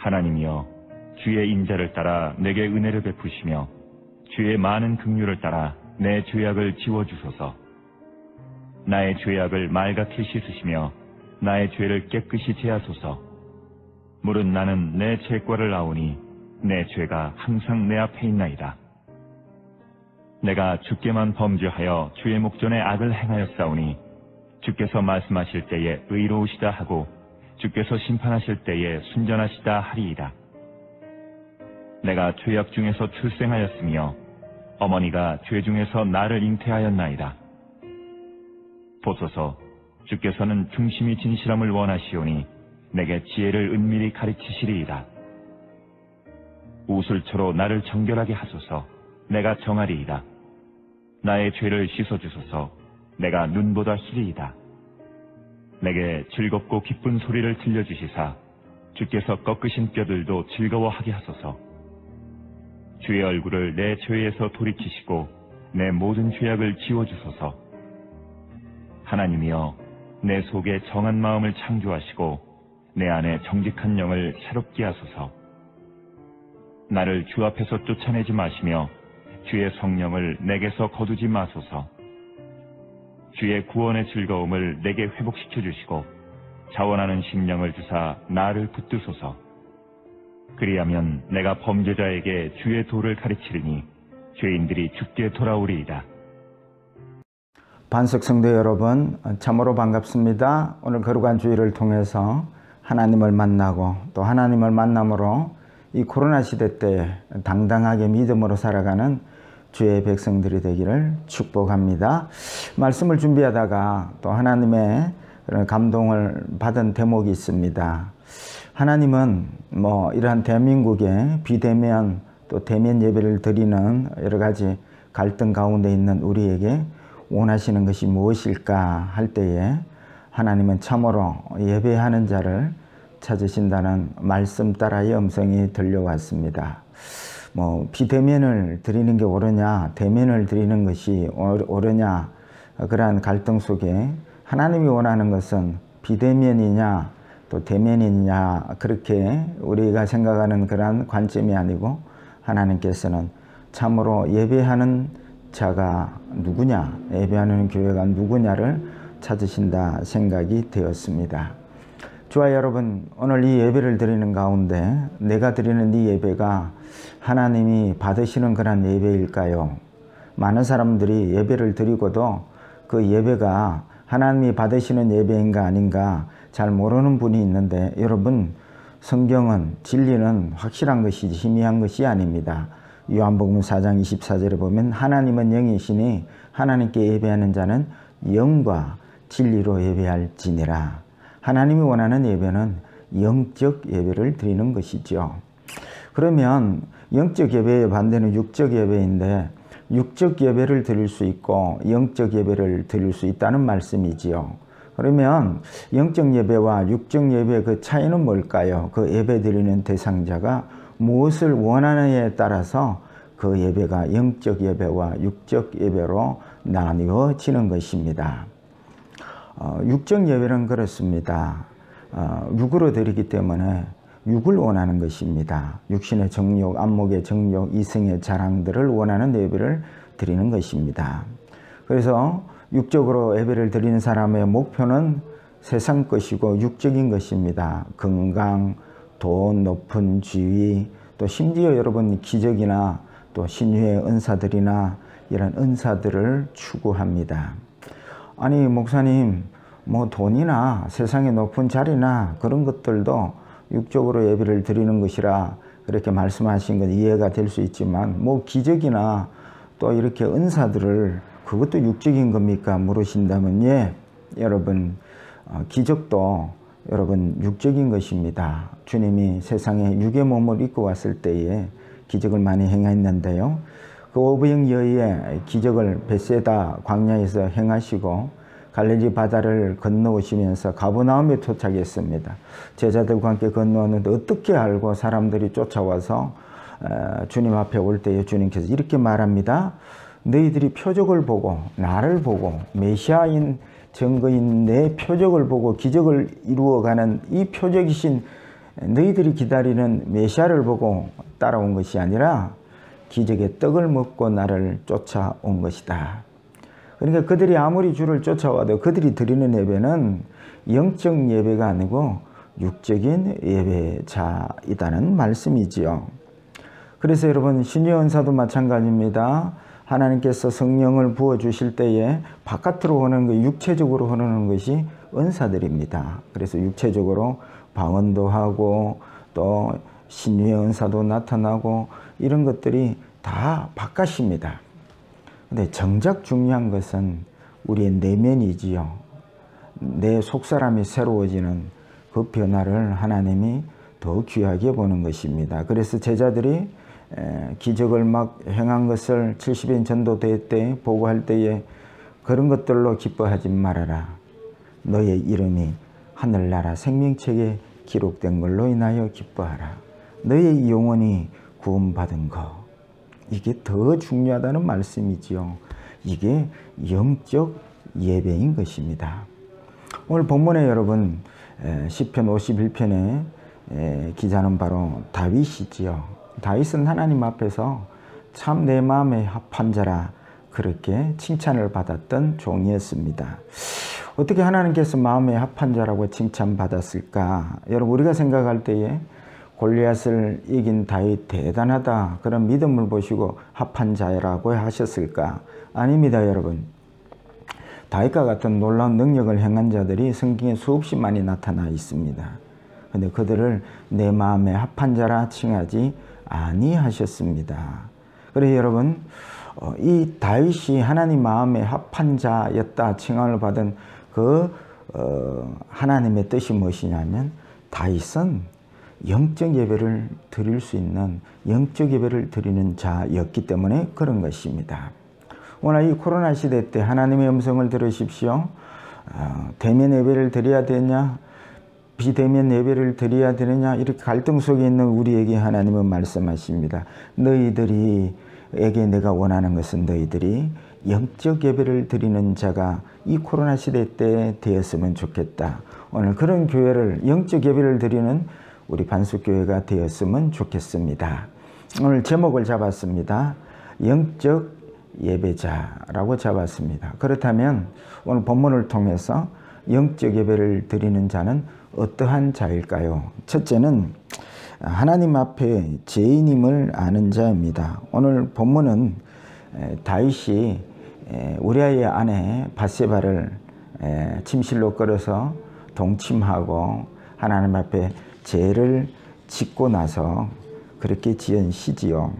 하나님이여, 주의 인자를 따라 내게 은혜를 베푸시며 주의 많은 긍휼을 따라 내 죄악을 지워주소서. 나의 죄악을 말같이 씻으시며 나의 죄를 깨끗이 제하소서. 물은 나는 내 죄과를 아오니 내 죄가 항상 내 앞에 있나이다. 내가 주께만 범죄하여 주의 목전에 악을 행하였사오니 주께서 말씀하실 때에 의로우시다 하고 주께서 심판하실 때에 순전하시다 하리이다. 내가 죄악 중에서 출생하였으며 어머니가 죄 중에서 나를 잉태하였나이다. 보소서, 주께서는 중심이 진실함을 원하시오니 내게 지혜를 은밀히 가르치시리이다. 우슬초로 나를 정결하게 하소서. 내가 정하리이다. 나의 죄를 씻어주소서. 내가 눈보다 희리이다. 내게 즐겁고 기쁜 소리를 들려주시사 주께서 꺾으신 뼈들도 즐거워하게 하소서. 주의 얼굴을 내 죄에서 돌이키시고 내 모든 죄악을 지워주소서. 하나님이여, 내 속에 정한 마음을 창조하시고 내 안에 정직한 영을 새롭게 하소서. 나를 주 앞에서 쫓아내지 마시며 주의 성령을 내게서 거두지 마소서. 주의 구원의 즐거움을 내게 회복시켜 주시고 자원하는 심령을 주사 나를 붙드소서. 그리하면 내가 범죄자에게 주의 도를 가르치리니 죄인들이 주께 돌아오리이다. 반석 성도 여러분, 참으로 반갑습니다. 오늘 거룩한 주일을 통해서 하나님을 만나고 또 하나님을 만남으로 이 코로나 시대 때 당당하게 믿음으로 살아가는 주의 백성들이 되기를 축복합니다. 말씀을 준비하다가 또 하나님의 감동을 받은 대목이 있습니다. 하나님은 이러한 대한민국의 비대면 또 대면 예배를 드리는 여러 가지 갈등 가운데 있는 우리에게 원하시는 것이 무엇일까 할 때에 하나님은 참으로 예배하는 자를 찾으신다는 말씀 따라의 음성이 들려왔습니다. 비대면을 드리는 게 옳으냐, 대면을 드리는 것이 옳으냐, 그러한 갈등 속에 하나님이 원하는 것은 비대면이냐 또 대면이냐, 그렇게 우리가 생각하는 그러한 관점이 아니고 하나님께서는 참으로 예배하는 자가 누구냐, 예배하는 교회가 누구냐를 찾으신다 생각이 되었습니다. 주와 여러분, 오늘 이 예배를 드리는 가운데 내가 드리는 이 예배가 하나님이 받으시는 그런 예배일까요? 많은 사람들이 예배를 드리고도 그 예배가 하나님이 받으시는 예배인가 아닌가 잘 모르는 분이 있는데, 여러분, 성경은 진리는 확실한 것이지 희미한 것이 아닙니다. 요한복음 4장 24절에 보면 하나님은 영이시니 하나님께 예배하는 자는 영과 진리로 예배할지니라. 하나님이 원하는 예배는 영적 예배를 드리는 것이죠. 그러면 영적 예배의 반대는 육적 예배인데 육적 예배를 드릴 수 있고 영적 예배를 드릴 수 있다는 말씀이지요. 그러면 영적 예배와 육적 예배의 그 차이는 뭘까요? 그 예배 드리는 대상자가 무엇을 원하느냐에 따라서 그 예배가 영적 예배와 육적 예배로 나뉘어지는 것입니다. 육적 예배는 그렇습니다. 육으로 드리기 때문에 육을 원하는 것입니다. 육신의 정욕, 안목의 정욕, 이성의 자랑들을 원하는 예배를 드리는 것입니다. 그래서 육적으로 예배를 드리는 사람의 목표는 세상 것이고 육적인 것입니다. 건강, 돈, 높은 지위, 또 심지어 여러분 기적이나 또 신유의 은사들이나 이런 은사들을 추구합니다. 아니 목사님, 돈이나 세상의 높은 자리나 그런 것들도 육적으로 예배를 드리는 것이라 그렇게 말씀하신 건 이해가 될 수 있지만 기적이나 또 이렇게 은사들을 그것도 육적인 겁니까? 물으신다면 예, 여러분, 기적도 여러분 육적인 것입니다. 주님이 세상에 육의 몸을 입고 왔을 때에 기적을 많이 행했는데요. 그 오병 여의 기적을 벳세다 광야에서 행하시고 갈릴리 바다를 건너오시면서 가버나움에 도착했습니다. 제자들과 함께 건너왔는데 어떻게 알고 사람들이 쫓아와서 주님 앞에 올 때에 주님께서 이렇게 말합니다. 너희들이 표적을 보고 나를 보고 메시아인 증거인 내 표적을 보고 기적을 이루어가는 이 표적이신 너희들이 기다리는 메시아를 보고 따라온 것이 아니라 기적의 떡을 먹고 나를 쫓아온 것이다. 그러니까 그들이 아무리 주를 쫓아와도 그들이 드리는 예배는 영적 예배가 아니고 육적인 예배자이다는 말씀이지요. 그래서 여러분, 신유의 은사도 마찬가지입니다. 하나님께서 성령을 부어주실 때에 바깥으로 오는 것, 육체적으로 흐르는 것이 은사들입니다. 그래서 육체적으로 방언도 하고 또 신유의 은사도 나타나고 이런 것들이 다 바깥입니다. 근데 정작 중요한 것은 우리의 내면이지요. 내 속사람이 새로워지는 그 변화를 하나님이 더 귀하게 보는 것입니다. 그래서 제자들이 기적을 막 행한 것을 70인 전도대 때 보고할 때에 그런 것들로 기뻐하지 말아라. 너의 이름이 하늘나라 생명책에 기록된 걸로 인하여 기뻐하라. 너의 영혼이 구원받은 것. 이게 더 중요하다는 말씀이지요. 이게 영적 예배인 것입니다. 오늘 본문에 여러분 시편 51편의 기자는 바로 다윗이지요. 다윗은 하나님 앞에서 참 내 마음에 합한 자라 그렇게 칭찬을 받았던 종이었습니다. 어떻게 하나님께서 마음에 합한 자라고 칭찬받았을까? 여러분, 우리가 생각할 때에 골리앗을 이긴 다윗 대단하다, 그런 믿음을 보시고 합한 자라고 하셨을까? 아닙니다, 여러분. 다윗과 같은 놀라운 능력을 행한 자들이 성경에 수없이 많이 나타나 있습니다. 그런데 그들을 내 마음에 합한 자라 칭하지 아니하셨습니다. 그래서 여러분, 이 다윗이 하나님 마음에 합한 자였다 칭함을 받은 그 하나님의 뜻이 무엇이냐면, 다윗은 영적 예배를 드릴 수 있는, 영적 예배를 드리는 자였기 때문에 그런 것입니다. 오늘 이 코로나 시대 때 하나님의 음성을 들으십시오. 대면 예배를 드려야 되냐, 비대면 예배를 드려야 되느냐, 이렇게 갈등 속에 있는 우리에게 하나님은 말씀하십니다. 너희들에게 내가 원하는 것은 너희들이 영적 예배를 드리는 자가 이 코로나 시대 때 되었으면 좋겠다. 오늘 그런 교회를, 영적 예배를 드리는 우리 반석교회가 되었으면 좋겠습니다. 오늘 제목을 잡았습니다. 영적 예배자라고 잡았습니다. 그렇다면 오늘 본문을 통해서 영적 예배를 드리는 자는 어떠한 자일까요? 첫째는 하나님 앞에 죄인임을 아는 자입니다. 오늘 본문은 다윗이 우리아의 아내 밧세바를 침실로 끌어서 동침하고 하나님 앞에 죄를 짓고 나서 그렇게 지은 시지요.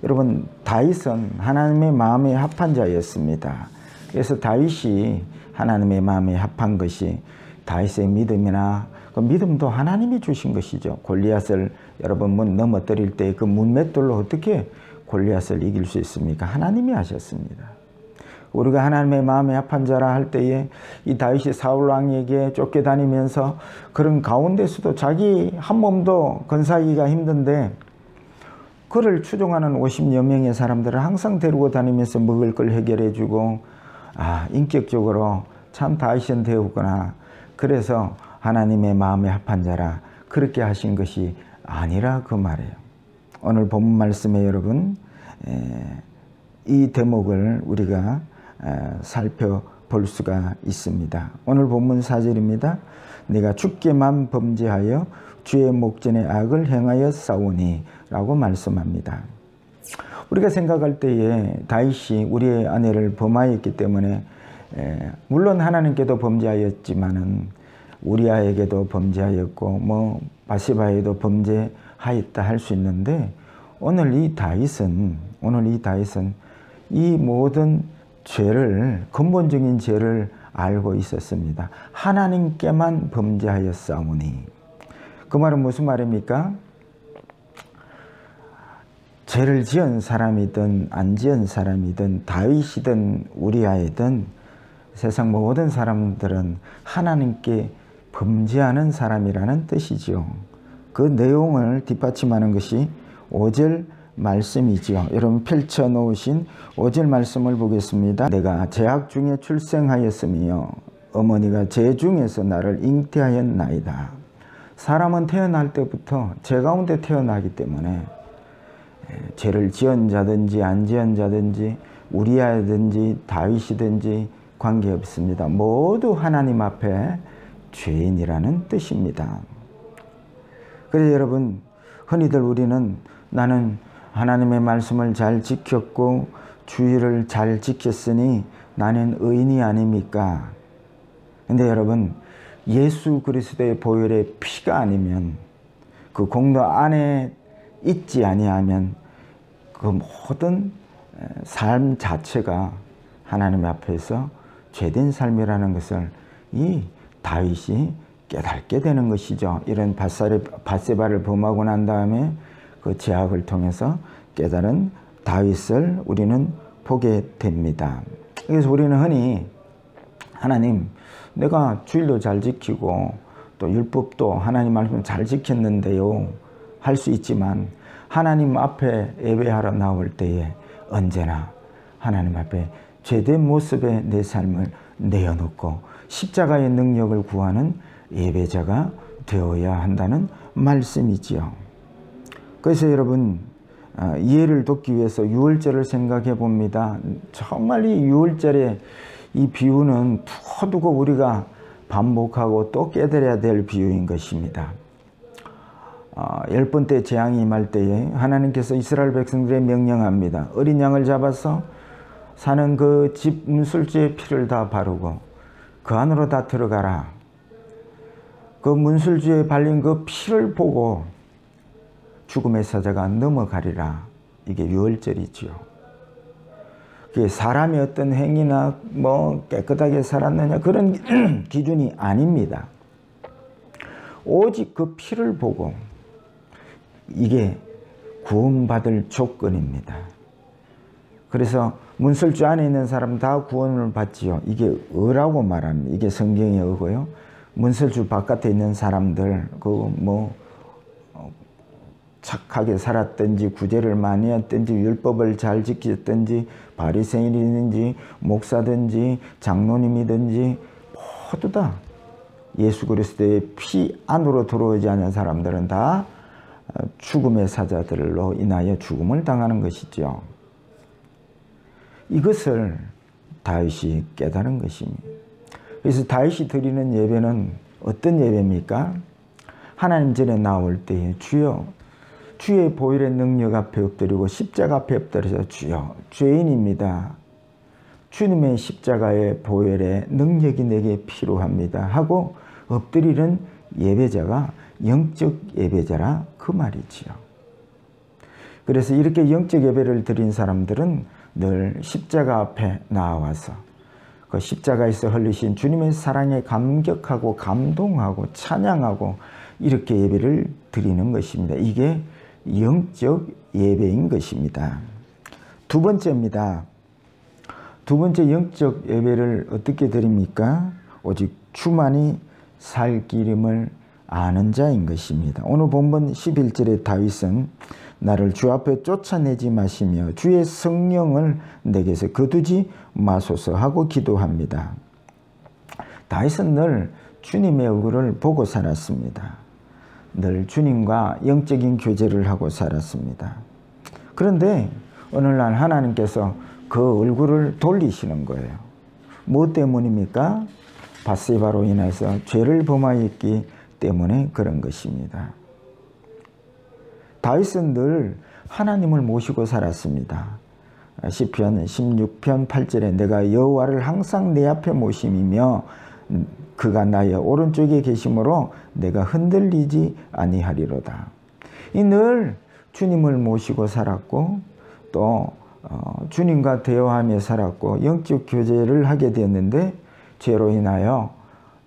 여러분, 다윗은 하나님의 마음에 합한 자였습니다. 그래서 다윗이 하나님의 마음에 합한 것이 다윗의 믿음이나 그 믿음도 하나님이 주신 것이죠. 골리앗을 여러분 넘어뜨릴 때 그 문맷돌로 어떻게 골리앗을 이길 수 있습니까? 하나님이 하셨습니다. 우리가 하나님의 마음에 합한 자라 할 때에 이 다윗이 사울 왕에게 쫓겨다니면서 그런 가운데서도 자기 한 몸도 건사하기가 힘든데 그를 추종하는 50여 명의 사람들을 항상 데리고 다니면서 먹을 걸 해결해 주고, 인격적으로 참 다윗은 되었구나. 그래서 하나님의 마음에 합한 자라 그렇게 하신 것이 아니라 그 말이에요. 오늘 본문 말씀에 여러분 이 대목을 우리가 살펴볼 수가 있습니다. 오늘 본문 4절입니다. 내가 주께만 범죄하여 주의 목전에 악을 행하여 싸우니 라고 말씀합니다. 우리가 생각할 때에 다윗이 우리의 아내를 범하였기 때문에 물론 하나님께도 범죄하였지만은 우리아에게도 범죄하였고 밧세바에도 범죄하였다 할 수 있는데, 오늘 이 다윗은 이 모든 죄를, 근본적인 죄를 알고 있었습니다. 하나님께만 범죄하였사오니. 그 말은 무슨 말입니까? 죄를 지은 사람이든 안 지은 사람이든 다윗이든 우리아이든 세상 모든 사람들은 하나님께 범죄하는 사람이라는 뜻이죠. 그 내용을 뒷받침하는 것이 5절 말씀이지요. 여러분 펼쳐 놓으신 5절 말씀을 보겠습니다. 내가 죄악 중에 출생하였으며 어머니가 죄 중에서 나를 잉태하였나이다. 사람은 태어날 때부터 죄 가운데 태어나기 때문에 죄를 지은 자든지 안 지은 자든지 우리아든지 다윗이든지 관계없습니다. 모두 하나님 앞에 죄인이라는 뜻입니다. 그래서 여러분, 흔히들 우리는 나는 하나님의 말씀을 잘 지켰고 주의를 잘 지켰으니 나는 의인이 아닙니까? 근데 여러분, 예수 그리스도의 보혈의 피가 아니면, 그 공로 안에 있지 아니하면 그 모든 삶 자체가 하나님 앞에서 죄된 삶이라는 것을 이 다윗이 깨닫게 되는 것이죠. 이런 밧세바를 범하고 난 다음에 그 죄악을 통해서 깨달은 다윗을 우리는 보게 됩니다. 그래서 우리는 흔히 하나님, 내가 주일도 잘 지키고 또 율법도 하나님 말씀 잘 지켰는데요 할 수 있지만, 하나님 앞에 예배하러 나올 때에 언제나 하나님 앞에 죄된 모습의 내 삶을 내어놓고 십자가의 능력을 구하는 예배자가 되어야 한다는 말씀이지요. 그래서 여러분, 이해를 돕기 위해서 유월절을 생각해 봅니다. 정말 이 유월절의 이 비유는 두고두고 우리가 반복하고 또 깨달아야 될 비유인 것입니다. 10번째 재앙이 임할 때에 하나님께서 이스라엘 백성들에 명령합니다. 어린 양을 잡아서 사는 그 집 문술주의 피를 다 바르고 그 안으로 다 들어가라. 그 문술주에 발린 그 피를 보고 죽음의 사자가 넘어가리라. 이게 유월절이지요. 그게 사람이 어떤 행위나 뭐 깨끗하게 살았느냐 그런 기준이 아닙니다. 오직 그 피를 보고, 이게 구원받을 조건입니다. 그래서 문설주 안에 있는 사람 다 구원을 받지요. 이게 의라고 말합니다. 이게 성경의 의고요. 문설주 바깥에 있는 사람들, 착하게 살았든지 구제를 많이 했든지 율법을 잘 지켰든지 바리새인이든지 목사든지 장로님이든지 모두 다 예수 그리스도의 피 안으로 들어오지 않은 사람들은 다 죽음의 사자들로 인하여 죽음을 당하는 것이죠. 이것을 다윗이 깨달은 것입니다. 그래서 다윗이 드리는 예배는 어떤 예배입니까? 하나님 전에 나올 때에 주여, 주의 보혈의 능력 앞에 엎드리고 십자가 앞에 엎드려서 주여, 죄인입니다. 주님의 십자가의 보혈의 능력이 내게 필요합니다 하고 엎드리는 예배자가 영적 예배자라 그 말이지요. 그래서 이렇게 영적 예배를 드린 사람들은 늘 십자가 앞에 나와서 그 십자가에서 흘리신 주님의 사랑에 감격하고 감동하고 찬양하고 이렇게 예배를 드리는 것입니다. 이게 영적 예배인 것입니다. 두 번째입니다. 두 번째 영적 예배를 어떻게 드립니까? 오직 주만이 살 길임을 아는 자인 것입니다. 오늘 본문 11절에 다윗은 나를 주 앞에 쫓아내지 마시며 주의 성령을 내게서 거두지 마소서 하고 기도합니다. 다윗은 늘 주님의 얼굴을 보고 살았습니다. 늘 주님과 영적인 교제를 하고 살았습니다. 그런데 어느 날 하나님께서 그 얼굴을 돌리시는 거예요. 뭐 때문입니까? 밧세바로 인해서 죄를 범하였기 때문에 그런 것입니다. 다윗은 늘 하나님을 모시고 살았습니다. 시편 16편 8절에 내가 여호와를 항상 내 앞에 모심이며 그가 나의 오른쪽에 계심으로 내가 흔들리지 아니하리로다. 이 늘 주님을 모시고 살았고 또 주님과 대화하며 살았고 영적 교제를 하게 되었는데 죄로 인하여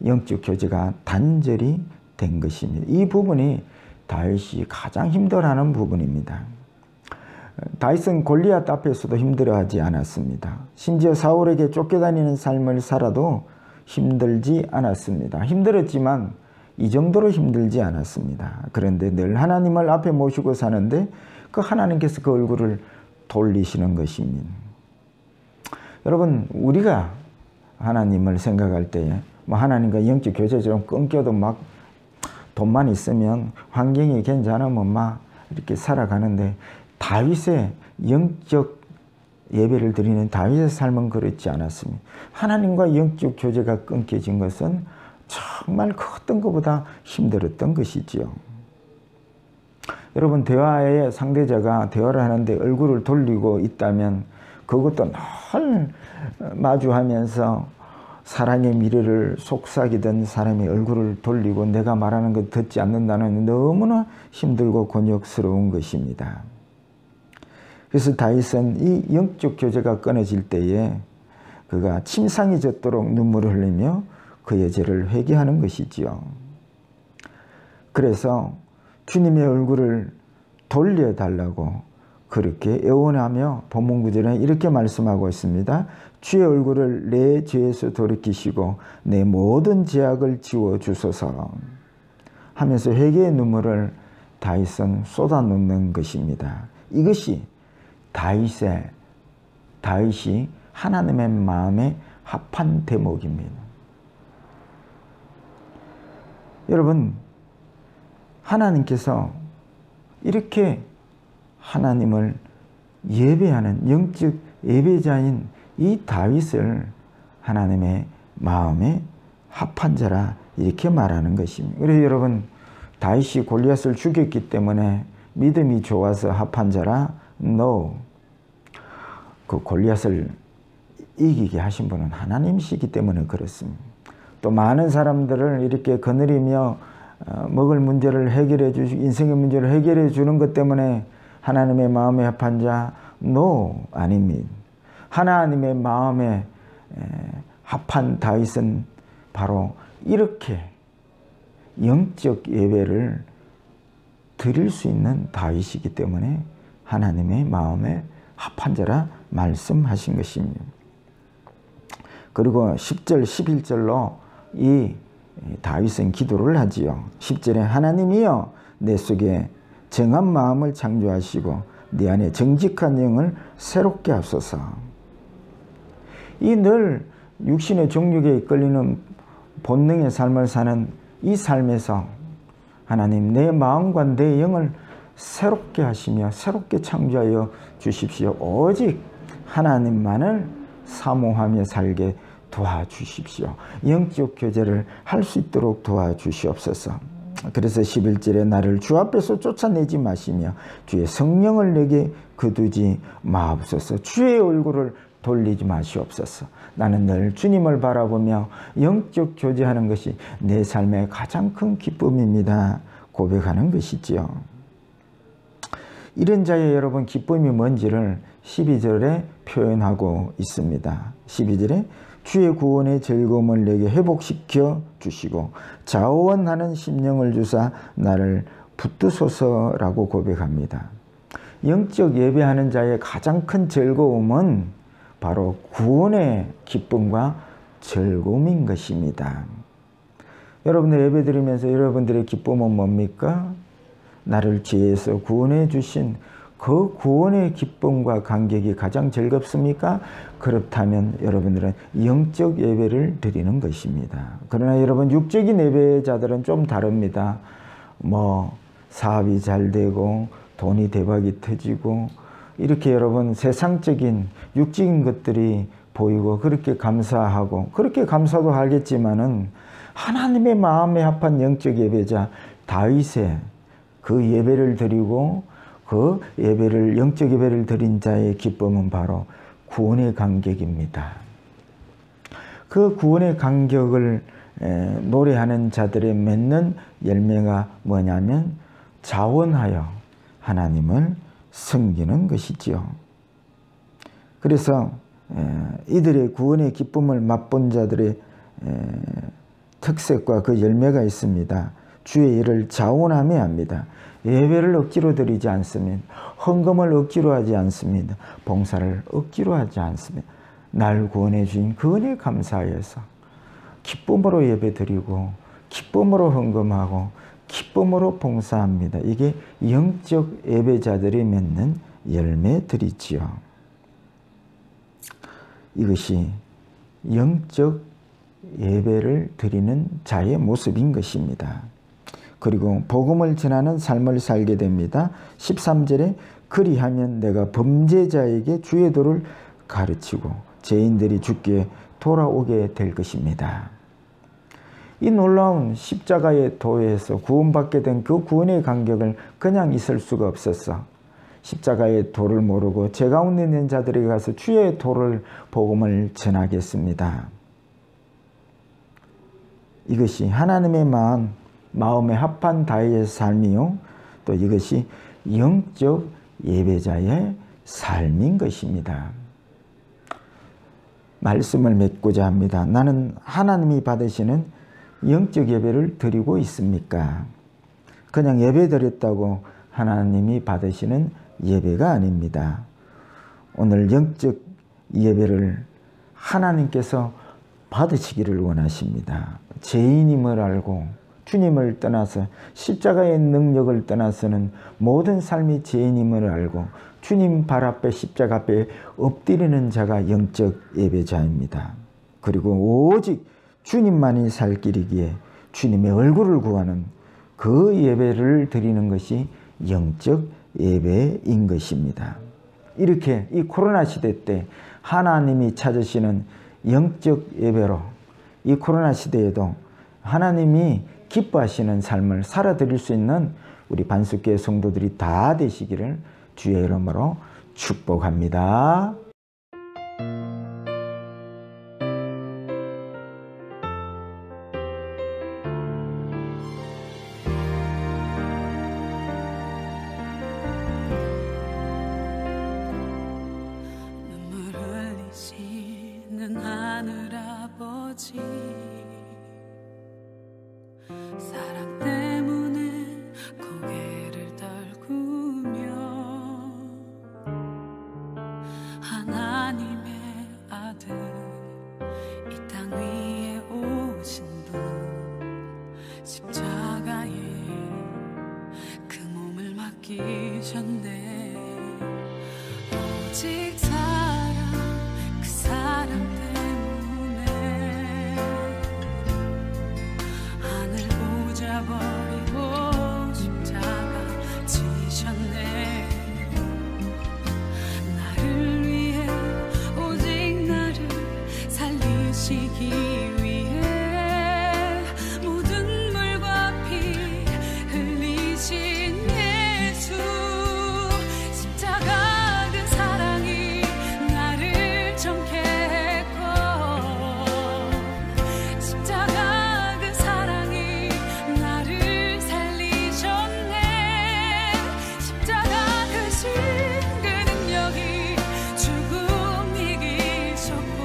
영적 교제가 단절이 된 것입니다. 이 부분이 다윗이 가장 힘들어하는 부분입니다. 다윗은 골리앗 앞에서도 힘들어하지 않았습니다. 심지어 사울에게 쫓겨다니는 삶을 살아도 힘들지 않았습니다. 힘들었지만 이 정도로 힘들지 않았습니다. 그런데 늘 하나님을 앞에 모시고 사는데 그 하나님께서 그 얼굴을 돌리시는 것입니다. 여러분, 우리가 하나님을 생각할 때에 하나님과 영적 교제 좀 끊겨도 막 돈만 있으면 환경이 괜찮으면 막 이렇게 살아가는데 다윗의 영적 예배를 드리는 다윗의 삶은 그렇지 않았습니다. 하나님과 영적 교제가 끊겨진 것은 정말 그 어떤 것보다 힘들었던 것이지요. 여러분, 대화의 상대자가 대화를 하는데 얼굴을 돌리고 있다면 그것도 늘 마주하면서 사랑의 미래를 속삭이던 사람의 얼굴을 돌리고 내가 말하는 것 듣지 않는다는 너무나 힘들고 곤욕스러운 것입니다. 그래서 다윗은 이 영적 교제가 끊어질 때에 그가 침상이 젖도록 눈물을 흘리며 그의 죄를 회개하는 것이지요. 그래서 주님의 얼굴을 돌려달라고 그렇게 애원하며 본문 구절에 이렇게 말씀하고 있습니다. 주의 얼굴을 내 죄에서 돌이키시고 내 모든 죄악을 지워주소서 하면서 회개의 눈물을 다윗은 쏟아놓는 것입니다. 이것이 다윗이 하나님의 마음에 합한 대목입니다. 여러분, 하나님께서 이렇게 하나님을 예배하는 영적 예배자인 이 다윗을 하나님의 마음에 합한 자라 이렇게 말하는 것입니다. 그래서 여러분, 다윗이 골리앗을 죽였기 때문에 믿음이 좋아서 합한 자라? No. 그 골리앗을 이기게 하신 분은 하나님이시기 때문에 그렇습니다. 또 많은 사람들을 이렇게 거느리며 먹을 문제를 해결해 주시고 인생의 문제를 해결해 주는 것 때문에 하나님의 마음에 합한 자? No, 아닙니다. 하나님의 마음에 합한 다윗은 바로 이렇게 영적 예배를 드릴 수 있는 다윗이기 때문에 하나님의 마음에 합한 자라 말씀하신 것입니다. 그리고 10절, 11절로 이 다윗은 기도를 하지요. 10절에 하나님이여 내 속에 정한 마음을 창조하시고 내 안에 정직한 영을 새롭게 하소서. 이 늘 육신의 정욕에 이끌리는 본능의 삶을 사는 이 삶에서 하나님 내 마음과 내 영을 새롭게 하시며 새롭게 창조하여 주십시오. 오직 하나님만을 사모하며 살게 도와주십시오. 영적 교제를 할 수 있도록 도와주시옵소서. 그래서 11절에 나를 주 앞에서 쫓아내지 마시며 주의 성령을 내게 거두지 마옵소서. 주의 얼굴을 돌리지 마시옵소서. 나는 늘 주님을 바라보며 영적 교제하는 것이 내 삶의 가장 큰 기쁨입니다. 고백하는 것이지요. 이런 자의 여러분 기쁨이 뭔지를 12절에 표현하고 있습니다. 12절에 주의 구원의 즐거움을 내게 회복시켜 주시고 자원하는 심령을 주사 나를 붙드소서라고 고백합니다. 영적 예배하는 자의 가장 큰 즐거움은 바로 구원의 기쁨과 즐거움인 것입니다. 여러분들 예배 드리면서 여러분들의 기쁨은 뭡니까? 나를 죄에서 구원해 주신 그 구원의 기쁨과 감격이 가장 즐겁습니까? 그렇다면 여러분들은 영적 예배를 드리는 것입니다. 그러나 여러분 육적인 예배자들은 좀 다릅니다. 사업이 잘 되고 돈이 대박이 터지고 이렇게 여러분 세상적인 육적인 것들이 보이고 그렇게 감사하고 그렇게 감사도 하겠지만은 하나님의 마음에 합한 영적 예배자 다윗의 그 예배를 드리고 그 예배를 영적 예배를 드린 자의 기쁨은 바로 구원의 감격입니다. 그 구원의 감격을 노래하는 자들의 맺는 열매가 뭐냐면 자원하여 하나님을 섬기는 것이지요. 그래서 이들의 구원의 기쁨을 맛본 자들의 특색과 그 열매가 있습니다. 주의 일을 자원하며 합니다. 예배를 억지로 드리지 않습니다. 헌금을 억지로 하지 않습니다. 봉사를 억지로 하지 않습니다. 날 구원해 주신 그 은혜에 감사해서 기쁨으로 예배 드리고 기쁨으로 헌금하고 기쁨으로 봉사합니다. 이게 영적 예배자들이 맺는 열매들이지요. 이것이 영적 예배를 드리는 자의 모습인 것입니다. 그리고 복음을 전하는 삶을 살게 됩니다. 13절에 그리하면 내가 범죄자에게 주의 도를 가르치고 죄인들이 주께 돌아오게 될 것입니다. 이 놀라운 십자가의 도에서 구원받게 된 그 구원의 간격을 그냥 있을 수가 없었어. 십자가의 도를 모르고 죄 가운데 있는 자들에게 가서 주의 도를 복음을 전하겠습니다. 이것이 하나님의 마음에 합한 다윗의 삶이요, 또 이것이 영적 예배자의 삶인 것입니다. 말씀을 맺고자 합니다. 나는 하나님이 받으시는 영적 예배를 드리고 있습니까? 그냥 예배 드렸다고 하나님이 받으시는 예배가 아닙니다. 오늘 영적 예배를 하나님께서 받으시기를 원하십니다. 죄인임을 알고 주님을 떠나서 십자가의 능력을 떠나서는 모든 삶이 죄인임을 알고 주님 발 앞에 십자가 앞에 엎드리는 자가 영적 예배자입니다. 그리고 오직 주님만이 살 길이기에 주님의 얼굴을 구하는 그 예배를 드리는 것이 영적 예배인 것입니다. 이렇게 이 코로나 시대 때 하나님이 찾으시는 영적 예배로 이 코로나 시대에도 하나님이 기뻐하시는 삶을 살아드릴 수 있는 우리 반석교회 성도들이 다 되시기를 주의 이름으로 축복합니다. 눈물 흘리시는 하늘아버지, 사랑 때문에 고개를 떨구며 하나님의 아들 이 땅 위에 오신 분, 십자가에 그 몸을 맡기셨네. 오직 그 사랑 때문에 하늘 보자버리고 십자가 지셨네. 나를 위해 오직 나를 살리시기 위해 모든 물과 피 흘리신 예수, 십자가 그 사랑이 나를 정케 했고, 십자가 그 사랑이 나를 살리셨네. 십자가 크신 그 능력이 죽음 이기셨고,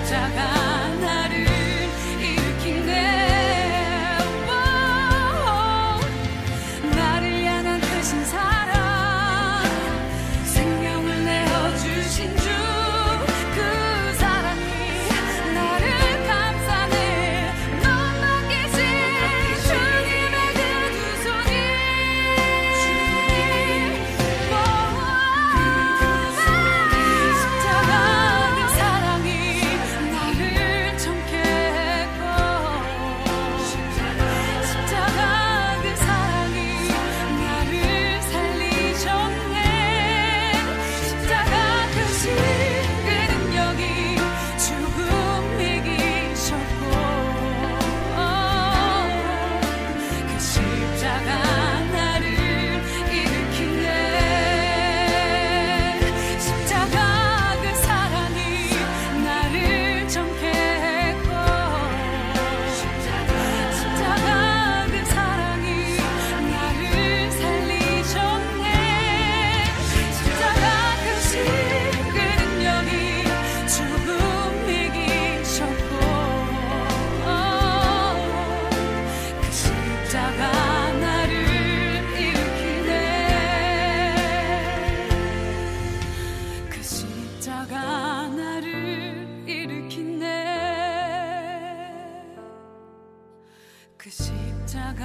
십자가 나를 일으키네. 나를 향한 크신 사랑, 생명을 내어주신 주, 그 사랑이 나를 감싸네. 넌 맡기신 주님의 그 두 손이 십자가 그 사랑이 나를 정케 했고, 십자가 그 사랑이 나를 살리셨네. 십자가 크신 그 능력이 죽음 이기셨고, 그 십자가 나를 일으키네. 십자가 그 사랑이 나를 정케 했고, 십자가 그 사랑이 나를 살리셨네. 십자가 크신 그 능력이 죽음 이기셨고, 그 십자가 나를 일으키네. 그 십자가 나를 일으키네. 그 십자가